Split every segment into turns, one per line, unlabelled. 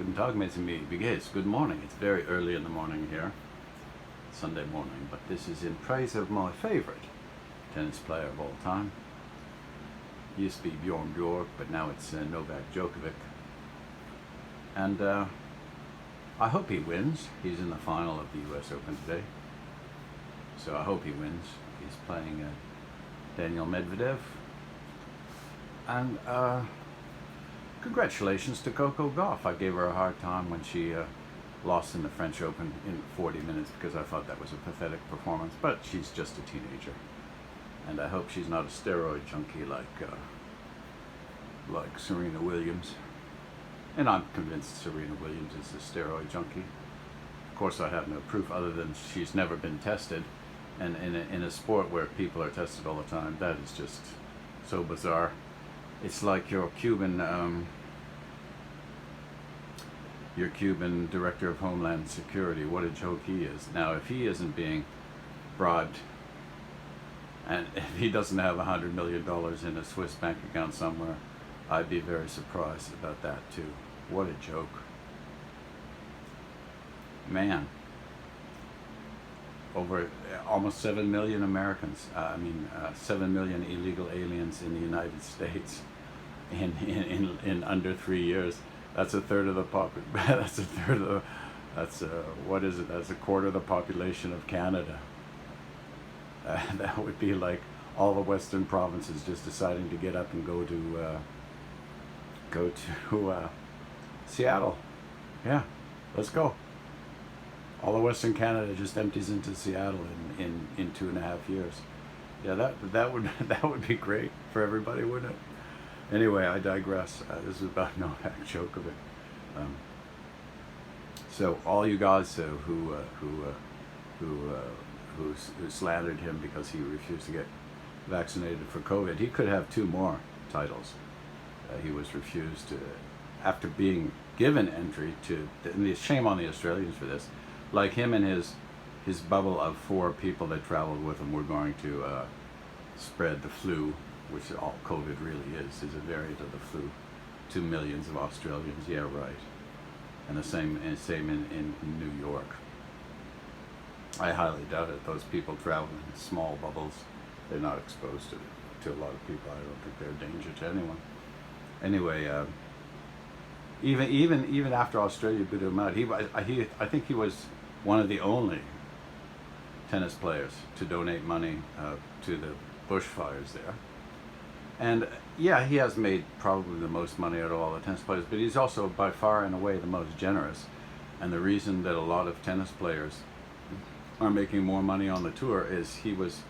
Guten Tag, mes amis. Wie geht's? Good morning. It's very early in the morning here, Sunday morning, but this is in praise of my favorite tennis player of all time. Used to be Bjorn Borg, but now it's Novak Djokovic. And I hope he wins. He's in the final of the US Open today, so I hope he wins. He's playing Daniel Medvedev. And congratulations to Coco Gauff. I gave her a hard time when she lost in the French Open in 40 minutes because I thought that was a pathetic performance, but she's just a teenager. And I hope she's not a steroid junkie like Serena Williams. And I'm convinced Serena Williams is a steroid junkie. Of course, I have no proof other than she's never been tested. And in a sport where people are tested all the time, that is just so bizarre. It's like your Cuban director of Homeland Security. What a joke he is. Now, if he isn't being bribed, and if he doesn't have $100 million in a Swiss bank account somewhere, I'd be very surprised about that too. What a joke. Man. Over almost 7 million Americans, 7 million illegal aliens in the United States in under 3 years. That's a third of the that's a quarter of the population of Canada. That would be like all the Western provinces just deciding to get up and go to Seattle. Yeah, let's go. All of Western Canada just empties into Seattle in 2.5 years. Yeah, that would be great for everybody, wouldn't it? Anyway, I digress. This is about Novak Djokovic. So all you guys who slandered him because he refused to get vaccinated for COVID, he could have 2 more titles. He was refused after being given entry to. And shame on the Australians for this. Like him and his bubble of 4 people that traveled with him were going to spread the flu, which all COVID really is a variant of the flu, to millions of Australians. Yeah, right. And the same in New York. I highly doubt it. Those people travel in small bubbles. They're not exposed to a lot of people. I don't think they're a danger to anyone. Anyway, even after Australia booted him out, I think he was one of the only tennis players to donate money to the bushfires there. And yeah, he has made probably the most money out of all the tennis players, but he's also by far and away the most generous. And the reason that a lot of tennis players are making more money on the tour is he's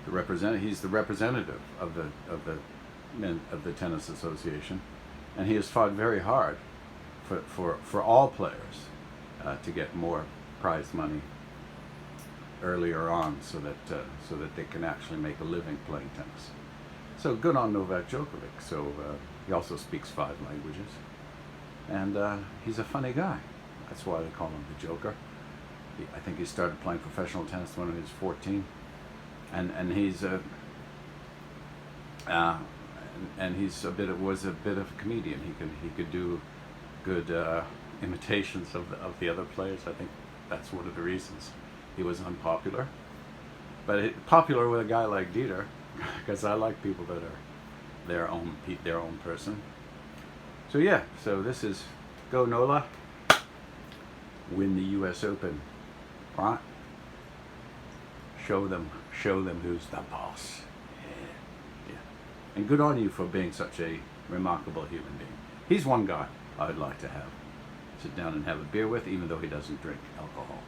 the representative of the tennis association, and he has fought very hard for all players to get more prize money earlier on, so that they can actually make a living playing tennis. So good on Novak Djokovic. So he also speaks 5 languages, and he's a funny guy. That's why they call him the Joker. I think he started playing professional tennis when he was 14, and he's was a bit of a comedian. He could do good imitations of the other players. I think that's one of the reasons he was unpopular. But popular with a guy like Dieter, because I like people that are their own person. So yeah, so this is go Nole, win the US Open, right? Show them who's the boss. Yeah. And good on you for being such a remarkable human being. He's one guy I'd like to sit down and have a beer with, even though he doesn't drink alcohol.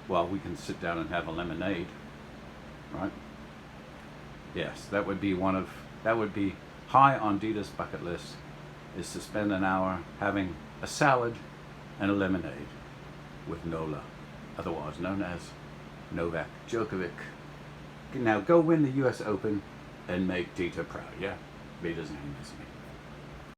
Well, we can sit down and have a lemonade, right? Yes, that would be high on Dieter's bucket list, is to spend an hour having a salad and a lemonade with Nole, otherwise known as Novak Djokovic. Now go win the US Open and make Dieter proud, yeah? He doesn't miss me.